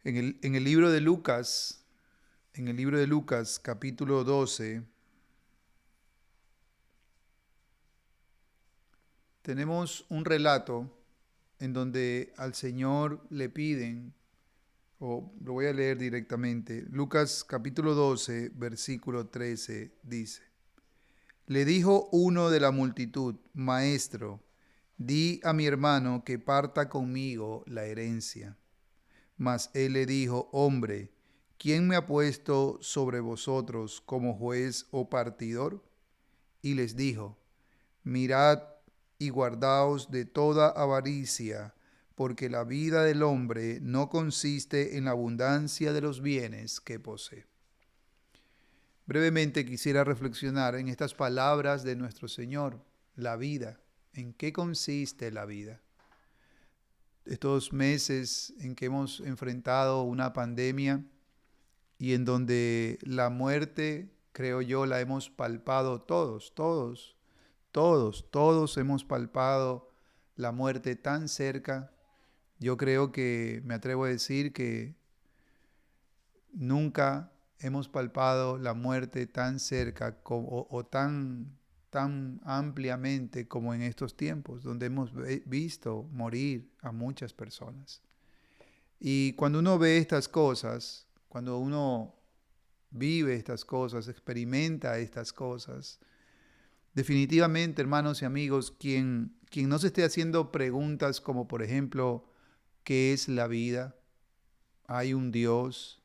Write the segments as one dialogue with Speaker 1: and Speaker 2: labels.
Speaker 1: En el libro de Lucas, capítulo 12, tenemos un relato en donde al Señor le piden, o lo voy a leer directamente, Lucas capítulo 12, versículo 13 dice, le dijo uno de la multitud, Maestro, di a mi hermano que parta conmigo la herencia. Mas él le dijo, Hombre, ¿quién me ha puesto sobre vosotros como juez o partidor? Y les dijo, Mirad y guardaos de toda avaricia, porque la vida del hombre no consiste en la abundancia de los bienes que posee. Brevemente quisiera reflexionar en estas palabras de nuestro Señor, la vida. ¿En qué consiste la vida? Estos meses en que hemos enfrentado una pandemia y en donde la muerte, creo yo, la hemos palpado todos hemos palpado la muerte tan cerca. Yo creo que me atrevo a decir que nunca hemos palpado la muerte tan cerca o tan ampliamente como en estos tiempos, donde hemos visto morir a muchas personas. Y cuando uno ve estas cosas, cuando uno vive estas cosas, experimenta estas cosas, definitivamente, hermanos y amigos, quien no se esté haciendo preguntas como, por ejemplo, ¿qué es la vida? ¿Hay un Dios?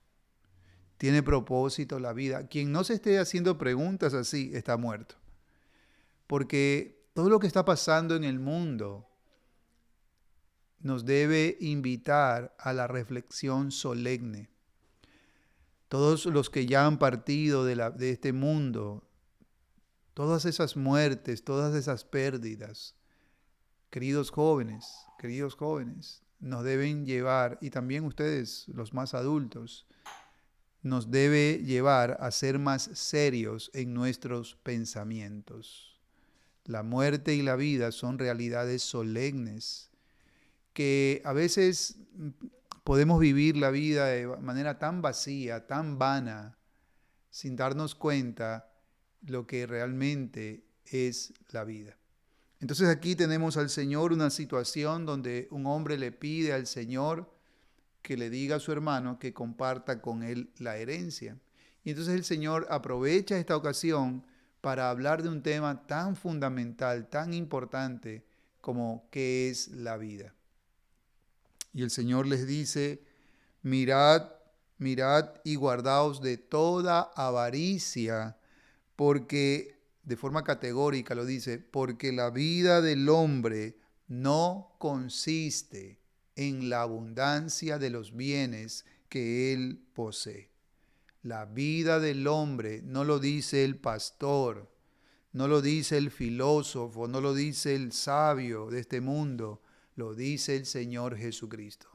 Speaker 1: ¿Tiene propósito la vida? Quien no se esté haciendo preguntas así está muerto. Porque todo lo que está pasando en el mundo nos debe invitar a la reflexión solemne. Todos los que ya han partido de este mundo, todas esas muertes, todas esas pérdidas, queridos jóvenes, nos deben llevar, y también ustedes, los más adultos, nos debe llevar a ser más serios en nuestros pensamientos. La muerte y la vida son realidades solemnes que a veces podemos vivir la vida de manera tan vacía, tan vana, sin darnos cuenta lo que realmente es la vida. Entonces aquí tenemos al Señor una situación donde un hombre le pide al Señor que le diga a su hermano que comparta con él la herencia. Y entonces el Señor aprovecha esta ocasión para hablar de un tema tan fundamental, tan importante como qué es la vida. Y el Señor les dice, mirad, mirad y guardaos de toda avaricia, porque, de forma categórica lo dice, porque la vida del hombre no consiste en la abundancia de los bienes que él posee. La vida del hombre no lo dice el pastor, no lo dice el filósofo, no lo dice el sabio de este mundo, lo dice el Señor Jesucristo.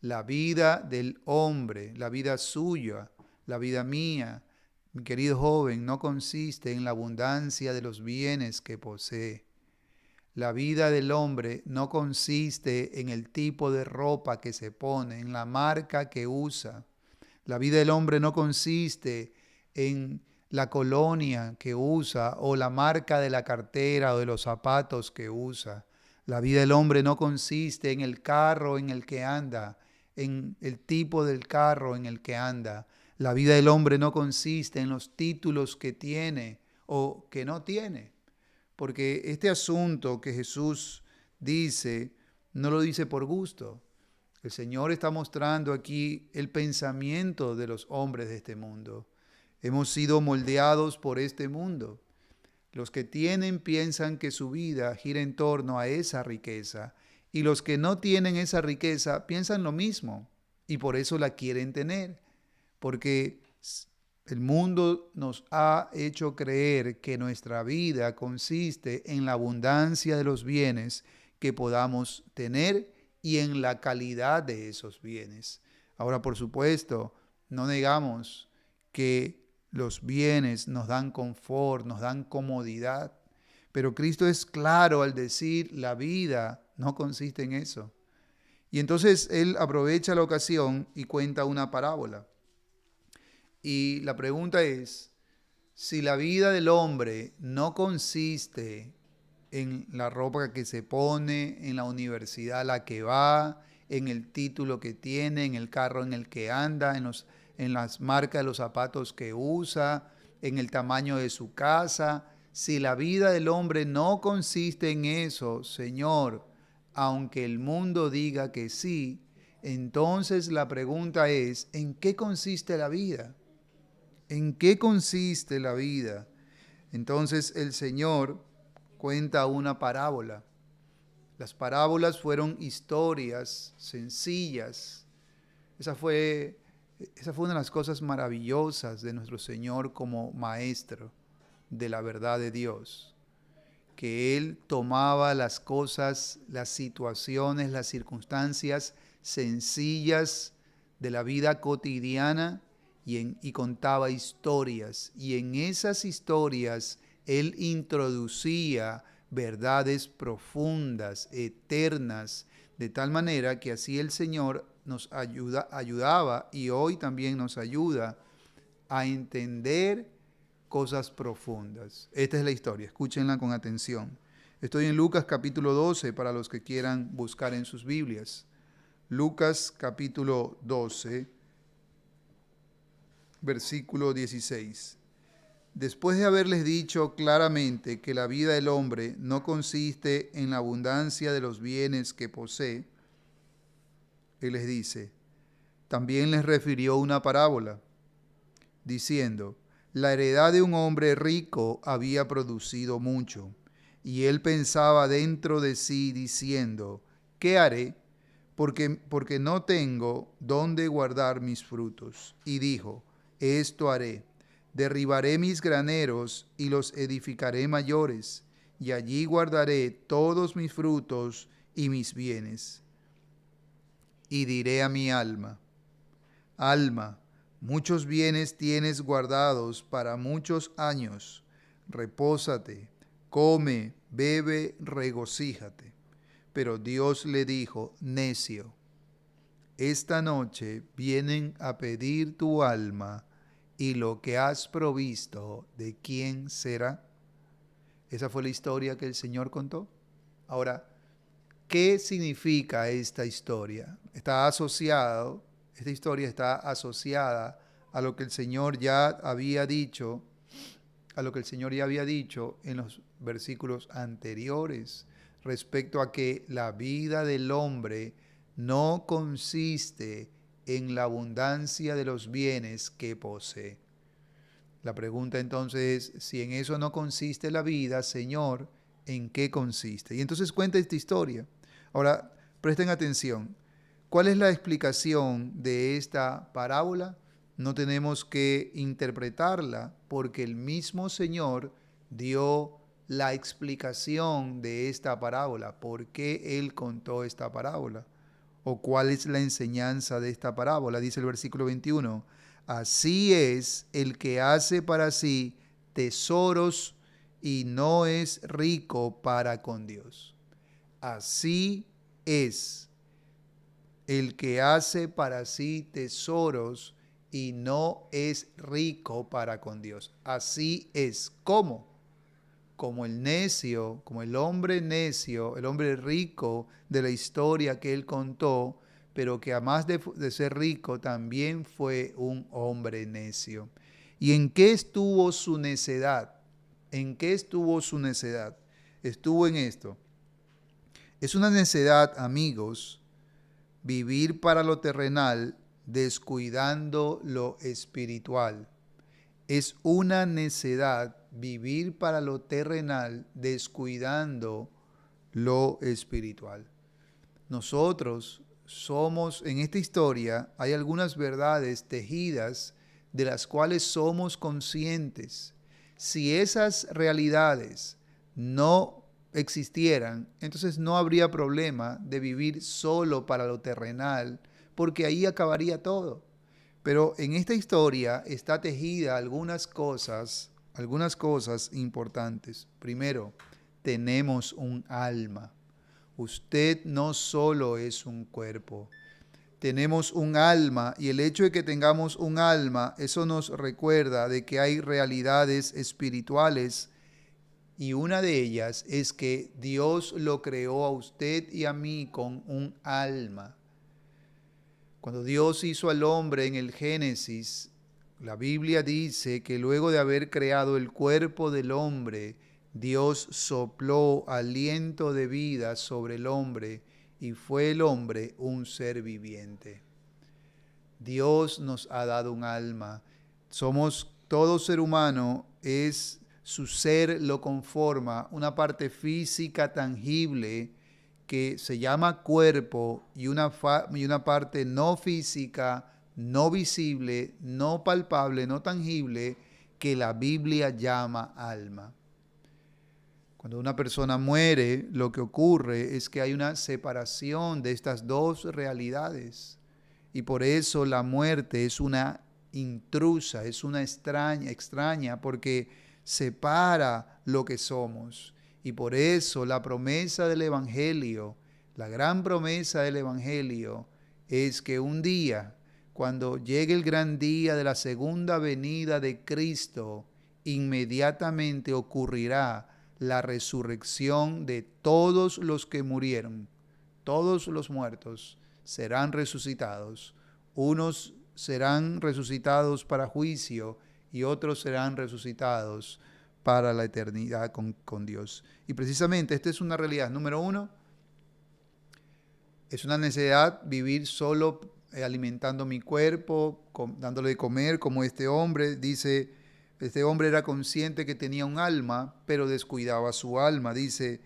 Speaker 1: La vida del hombre, la vida suya, la vida mía, mi querido joven, no consiste en la abundancia de los bienes que posee. La vida del hombre no consiste en el tipo de ropa que se pone, en la marca que usa. La vida del hombre no consiste en la colonia que usa o la marca de la cartera o de los zapatos que usa. La vida del hombre no consiste en el carro en el que anda, en el tipo del carro en el que anda. La vida del hombre no consiste en los títulos que tiene o que no tiene. Porque este asunto que Jesús dice, no lo dice por gusto. El Señor está mostrando aquí el pensamiento de los hombres de este mundo. Hemos sido moldeados por este mundo. Los que tienen piensan que su vida gira en torno a esa riqueza, y los que no tienen esa riqueza piensan lo mismo y por eso la quieren tener, porque el mundo nos ha hecho creer que nuestra vida consiste en la abundancia de los bienes que podamos tener y en la calidad de esos bienes. Ahora, por supuesto, no negamos que los bienes nos dan confort, nos dan comodidad, pero Cristo es claro al decir la vida no consiste en eso. Y entonces él aprovecha la ocasión y cuenta una parábola. Y la pregunta es, si la vida del hombre no consiste en la ropa que se pone, en la universidad a la que va, en el título que tiene, en el carro en el que anda, en las marcas de los zapatos que usa, en el tamaño de su casa. Si la vida del hombre no consiste en eso, Señor, aunque el mundo diga que sí, entonces la pregunta es, ¿en qué consiste la vida? ¿En qué consiste la vida? Entonces el Señor cuenta una parábola. Las parábolas fueron historias sencillas. Esa fue una de las cosas maravillosas de nuestro Señor como maestro de la verdad de Dios, que Él tomaba las cosas, las situaciones, las circunstancias sencillas de la vida cotidiana y contaba historias. Y en esas historias Él introducía verdades profundas, eternas, de tal manera que así el Señor nos ayudaba y hoy también nos ayuda a entender cosas profundas. Esta es la historia, escúchenla con atención. Estoy en Lucas capítulo 12 para los que quieran buscar en sus Biblias. Lucas capítulo 12, versículo 16. Después de haberles dicho claramente que la vida del hombre no consiste en la abundancia de los bienes que posee, Él les dice, también les refirió una parábola, diciendo, la heredad de un hombre rico había producido mucho, y él pensaba dentro de sí, diciendo, ¿qué haré? Porque no tengo dónde guardar mis frutos. Y dijo, esto haré, derribaré mis graneros y los edificaré mayores, y allí guardaré todos mis frutos y mis bienes. Y diré a mi alma, alma, muchos bienes tienes guardados para muchos años. Repósate, come, bebe, regocíjate. Pero Dios le dijo, necio, esta noche vienen a pedir tu alma, y lo que has provisto, ¿de quién será? Esa fue la historia que el Señor contó. Ahora, ¿qué significa esta historia? Esta historia está asociada a lo que el Señor ya había dicho, en los versículos anteriores, respecto a que la vida del hombre no consiste en la abundancia de los bienes que posee. La pregunta entonces es, si en eso no consiste la vida, Señor, ¿en qué consiste? Y entonces cuenta esta historia. Ahora, presten atención. ¿Cuál es la explicación de esta parábola? No tenemos que interpretarla porque el mismo Señor dio la explicación de esta parábola. ¿Por qué Él contó esta parábola? ¿O cuál es la enseñanza de esta parábola? Dice el versículo 21. Así es el que hace para sí tesoros y no es rico para con Dios. Así es el que hace para sí tesoros y no es rico para con Dios. Así es. ¿Cómo? Como el necio, como el hombre necio, el hombre rico de la historia que él contó, pero que además de ser rico también fue un hombre necio. ¿Y en qué estuvo su necedad? ¿En qué estuvo su necedad? Estuvo en esto. Es una necedad, amigos, vivir para lo terrenal descuidando lo espiritual. Es una necedad vivir para lo terrenal descuidando lo espiritual. Nosotros somos, en esta historia, hay algunas verdades tejidas de las cuales somos conscientes. Si esas realidades no existieran, entonces no habría problema de vivir solo para lo terrenal, porque ahí acabaría todo. Pero en esta historia está tejida algunas cosas importantes. Primero, tenemos un alma. Usted no solo es un cuerpo, tenemos un alma, y el hecho de que tengamos un alma, eso nos recuerda de que hay realidades espirituales, y una de ellas es que Dios lo creó a usted y a mí con un alma. Cuando Dios hizo al hombre en el Génesis, la Biblia dice que luego de haber creado el cuerpo del hombre, Dios sopló aliento de vida sobre el hombre y fue el hombre un ser viviente. Dios nos ha dado un alma. Todo ser humano es su ser lo conforma una parte física tangible que se llama cuerpo y una parte no física, no visible, no palpable, no tangible, que la Biblia llama alma. Cuando una persona muere, lo que ocurre es que hay una separación de estas dos realidades. Y por eso la muerte es una intrusa, es una extraña, porque separa lo que somos. Y por eso la promesa del Evangelio, la gran promesa del Evangelio, es que un día, cuando llegue el gran día de la segunda venida de Cristo, inmediatamente ocurrirá la resurrección de todos los que murieron. Todos los muertos serán resucitados. Unos serán resucitados para juicio y otros serán resucitados para la eternidad con Dios. Y precisamente esta es una realidad. Número uno, es una necesidad vivir solo alimentando mi cuerpo, dándole de comer como este hombre. Dice, este hombre era consciente que tenía un alma, pero descuidaba su alma. Dice,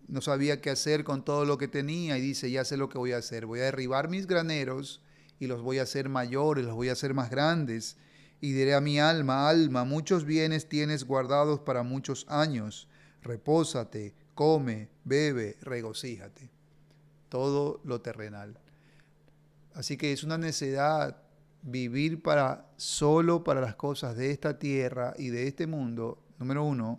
Speaker 1: no sabía qué hacer con todo lo que tenía y dice, ya sé lo que voy a hacer. Voy a derribar mis graneros y los voy a hacer mayores, los voy a hacer más grandes. Y diré a mi alma, alma, muchos bienes tienes guardados para muchos años. Repósate, come, bebe, regocíjate. Todo lo terrenal. Así que es una necedad vivir solo para las cosas de esta tierra y de este mundo. Número uno,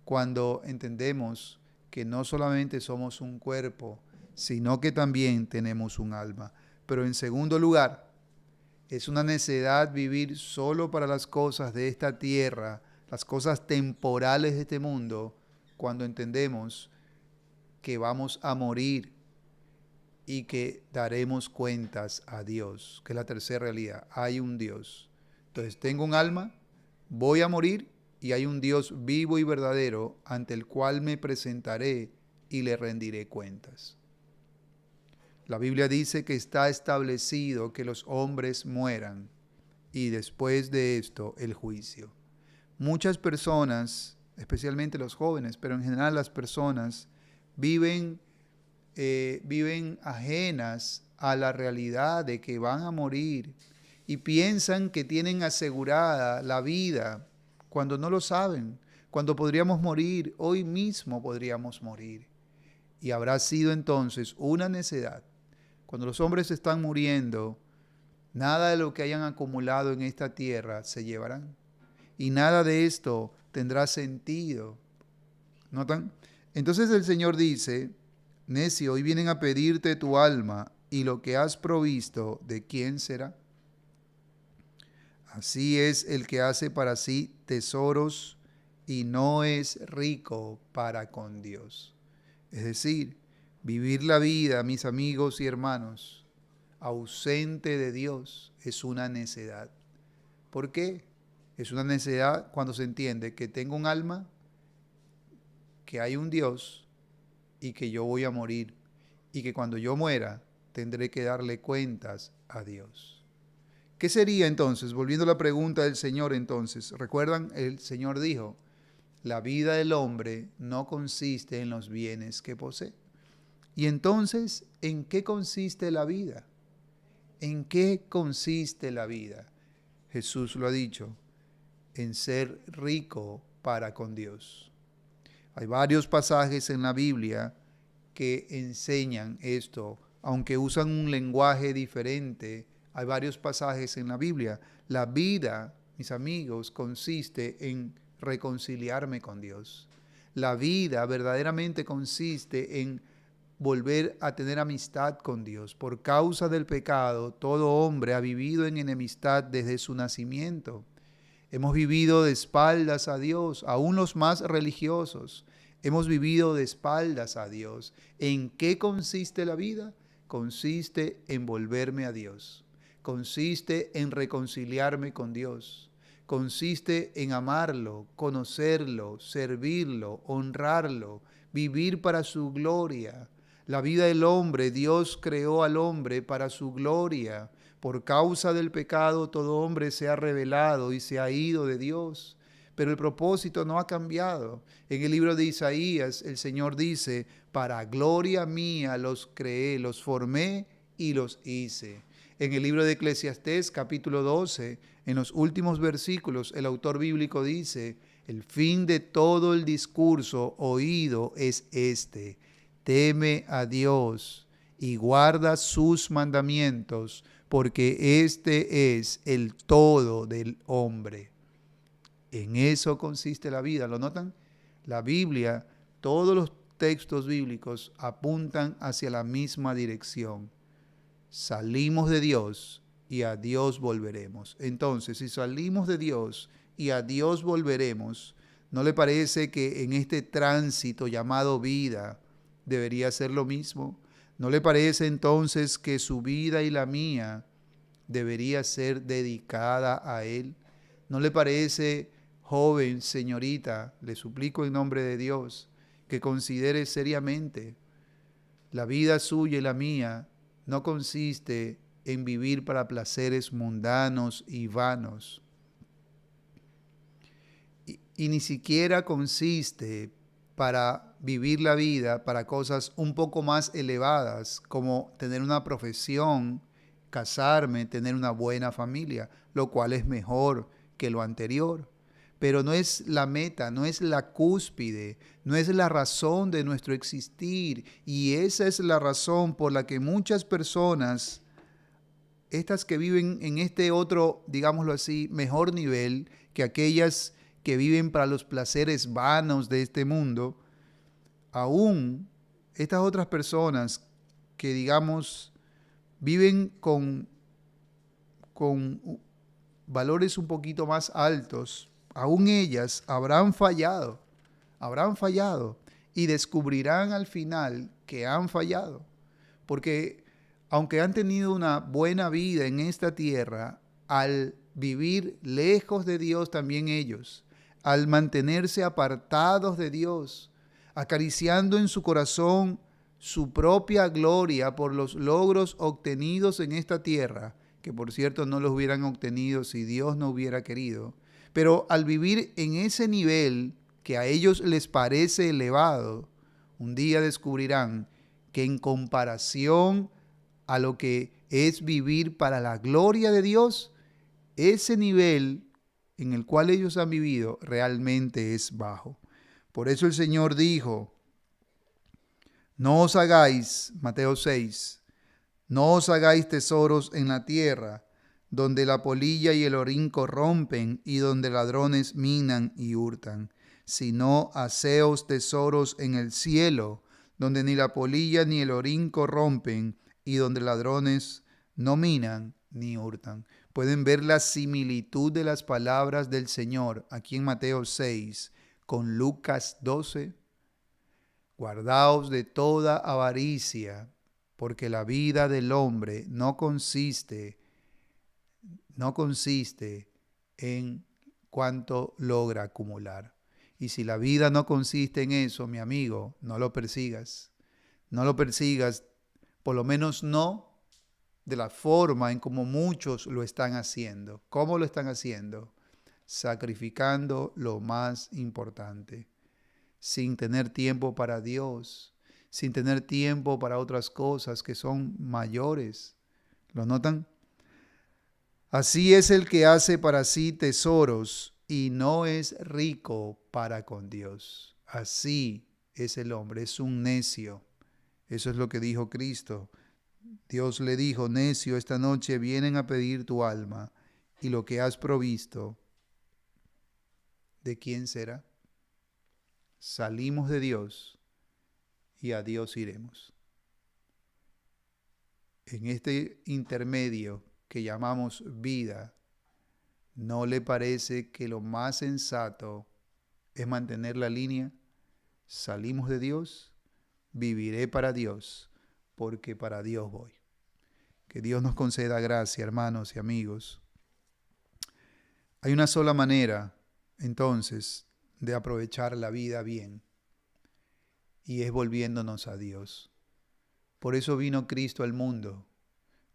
Speaker 1: cuando entendemos que no solamente somos un cuerpo, sino que también tenemos un alma. Pero en segundo lugar, es una necedad vivir solo para las cosas de esta tierra, las cosas temporales de este mundo, cuando entendemos que vamos a morir y que daremos cuentas a Dios, que es la tercera realidad. Hay un Dios. Entonces tengo un alma, voy a morir y hay un Dios vivo y verdadero ante el cual me presentaré y le rendiré cuentas. La Biblia dice que está establecido que los hombres mueran y después de esto el juicio. Muchas personas, especialmente los jóvenes, pero en general las personas, viven ajenas a la realidad de que van a morir y piensan que tienen asegurada la vida cuando no lo saben, cuando podríamos morir, hoy mismo podríamos morir. Y habrá sido entonces una necedad. Cuando los hombres están muriendo, nada de lo que hayan acumulado en esta tierra se llevarán. Y nada de esto tendrá sentido. ¿Notan? Entonces el Señor dice, necio, hoy vienen a pedirte tu alma, y lo que has provisto, ¿de quién será? Así es el que hace para sí tesoros y no es rico para con Dios. Es decir, vivir la vida, mis amigos y hermanos, ausente de Dios es una necedad. ¿Por qué? Es una necedad cuando se entiende que tengo un alma, que hay un Dios y que yo voy a morir y que cuando yo muera tendré que darle cuentas a Dios. ¿Qué sería entonces? Volviendo a la pregunta del Señor entonces, ¿recuerdan? El Señor dijo, la vida del hombre no consiste en los bienes que posee. Y entonces, ¿en qué consiste la vida? ¿En qué consiste la vida? Jesús lo ha dicho, en ser rico para con Dios. Hay varios pasajes en la Biblia que enseñan esto, aunque usan un lenguaje diferente. Hay varios pasajes en la Biblia. La vida, mis amigos, consiste en reconciliarme con Dios. La vida verdaderamente consiste en volver a tener amistad con Dios. Por causa del pecado, todo hombre ha vivido en enemistad desde su nacimiento. Hemos vivido de espaldas a Dios, aún los más religiosos. Hemos vivido de espaldas a Dios. ¿En qué consiste la vida? Consiste en volverme a Dios. Consiste en reconciliarme con Dios. Consiste en amarlo, conocerlo, servirlo, honrarlo, vivir para su gloria. La vida del hombre, Dios creó al hombre para su gloria. Por causa del pecado, todo hombre se ha rebelado y se ha ido de Dios. Pero el propósito no ha cambiado. En el libro de Isaías, el Señor dice, para gloria mía los creé, los formé y los hice. En el libro de Eclesiastés, capítulo 12, en los últimos versículos, el autor bíblico dice, el fin de todo el discurso oído es este: teme a Dios y guarda sus mandamientos, porque este es el todo del hombre. En eso consiste la vida. ¿Lo notan? La Biblia, todos los textos bíblicos apuntan hacia la misma dirección. Salimos de Dios y a Dios volveremos. Entonces, si salimos de Dios y a Dios volveremos, ¿no le parece que en este tránsito llamado vida debería ser lo mismo? ¿No le parece entonces que su vida y la mía debería ser dedicada a Él? ¿No le parece, joven, señorita, le suplico en nombre de Dios, que considere seriamente la vida suya y la mía no consiste en vivir para placeres mundanos y vanos? Y ni siquiera consiste para vivir la vida para cosas un poco más elevadas, como tener una profesión, casarme, tener una buena familia, lo cual es mejor que lo anterior. Pero no es la meta, no es la cúspide, no es la razón de nuestro existir. Y esa es la razón por la que muchas personas, estas que viven en este otro, digámoslo así, mejor nivel que aquellas que viven para los placeres vanos de este mundo, aún estas otras personas que, digamos, viven con valores un poquito más altos, aún ellas habrán fallado y descubrirán al final que han fallado. Porque aunque han tenido una buena vida en esta tierra, al vivir lejos de Dios también ellos, al mantenerse apartados de Dios, acariciando en su corazón su propia gloria por los logros obtenidos en esta tierra, que por cierto no los hubieran obtenido si Dios no hubiera querido, pero al vivir en ese nivel que a ellos les parece elevado, un día descubrirán que en comparación a lo que es vivir para la gloria de Dios, ese nivel en el cual ellos han vivido realmente es bajo. Por eso el Señor dijo, no os hagáis, Mateo 6, no os hagáis tesoros en la tierra, donde la polilla y el orín corrompen y donde ladrones minan y hurtan, sino haceos tesoros en el cielo, donde ni la polilla ni el orín corrompen y donde ladrones no minan ni hurtan. Pueden ver la similitud de las palabras del Señor aquí en Mateo 6 con Lucas 12. Guardaos de toda avaricia, porque la vida del hombre no consiste en cuánto logra acumular. Y si la vida no consiste en eso, mi amigo, no lo persigas. No lo persigas, por lo menos no de la forma en como muchos lo están haciendo. ¿Cómo lo están haciendo? Sacrificando lo más importante, sin tener tiempo para Dios, sin tener tiempo para otras cosas que son mayores. ¿Lo notan? Así es el que hace para sí tesoros y no es rico para con Dios. Así es el hombre, es un necio. Eso es lo que dijo Cristo. Dios le dijo, necio, esta noche vienen a pedir tu alma y lo que has provisto, ¿de quién será? Salimos de Dios y a Dios iremos. en este intermedio que llamamos vida, ¿no le parece que lo más sensato es mantener la línea? Salimos de Dios, viviré para Dios, porque para Dios voy. Que Dios nos conceda gracia, hermanos y amigos. Hay una sola manera, entonces, de aprovechar la vida bien, y es volviéndonos a Dios. Por eso vino Cristo al mundo,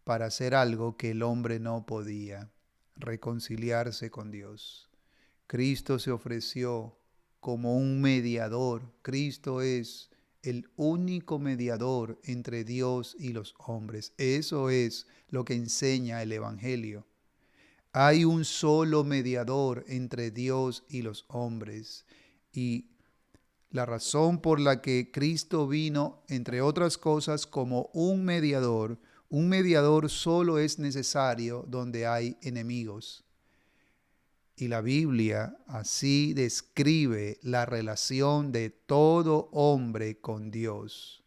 Speaker 1: para hacer algo que el hombre no podía, reconciliarse con Dios. Cristo se ofreció como un mediador. Cristo es el único mediador entre Dios y los hombres. Eso es lo que enseña el Evangelio. Hay un solo mediador entre Dios y los hombres. Y la razón por la que Cristo vino, entre otras cosas, como un mediador solo es necesario donde hay enemigos. Y la Biblia así describe la relación de todo hombre con Dios.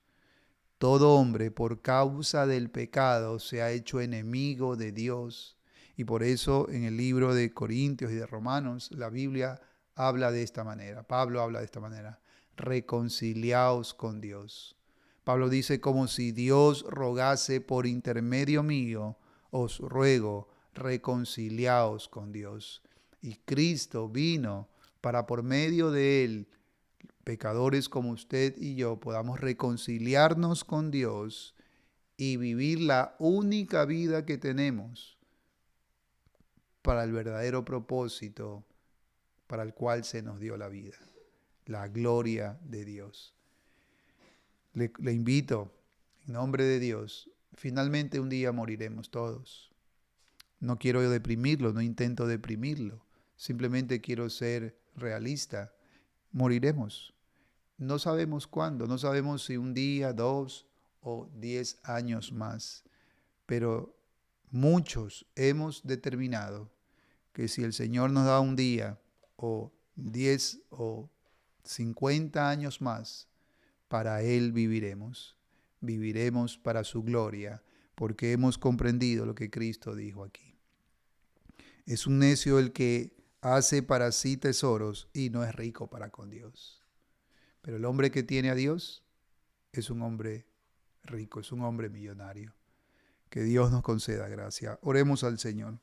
Speaker 1: Todo hombre por causa del pecado se ha hecho enemigo de Dios. Y por eso en el libro de Corintios y de Romanos la Biblia habla de esta manera. Pablo habla de esta manera. Reconciliaos con Dios. Pablo dice, como si Dios rogase por intermedio mío, os ruego, reconciliaos con Dios. Y Cristo vino para por medio de él, pecadores como usted y yo, podamos reconciliarnos con Dios y vivir la única vida que tenemos para el verdadero propósito para el cual se nos dio la vida, la gloria de Dios. Le invito, en nombre de Dios, finalmente un día moriremos todos. No quiero deprimirlo, no intento deprimirlo, simplemente quiero ser realista. Moriremos. No sabemos cuándo, no sabemos si un día, 2 o 10 años más, pero muchos hemos determinado que si el Señor nos da un día o 10 o 50 años más, para Él viviremos. Viviremos para su gloria, porque hemos comprendido lo que Cristo dijo aquí. Es un necio el que hace para sí tesoros y no es rico para con Dios. Pero el hombre que tiene a Dios es un hombre rico, es un hombre millonario. Que Dios nos conceda gracia. Oremos al Señor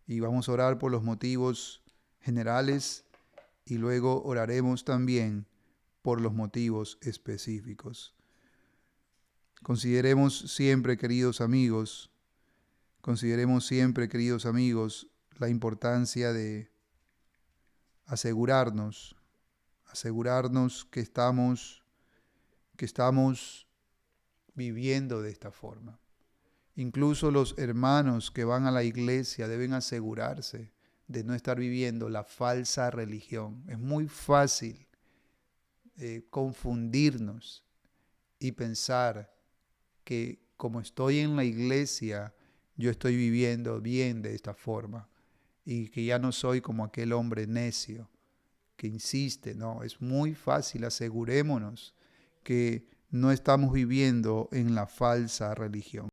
Speaker 1: y vamos a orar por los motivos generales y luego oraremos también por los motivos específicos. Consideremos siempre, queridos amigos, la importancia de asegurarnos que estamos viviendo de esta forma. Incluso los hermanos que van a la iglesia deben asegurarse de no estar viviendo la falsa religión. Es muy fácil confundirnos y pensar que como estoy en la iglesia, yo estoy viviendo bien de esta forma y que ya no soy como aquel hombre necio que insiste. No, es muy fácil. Asegurémonos que no estamos viviendo en la falsa religión.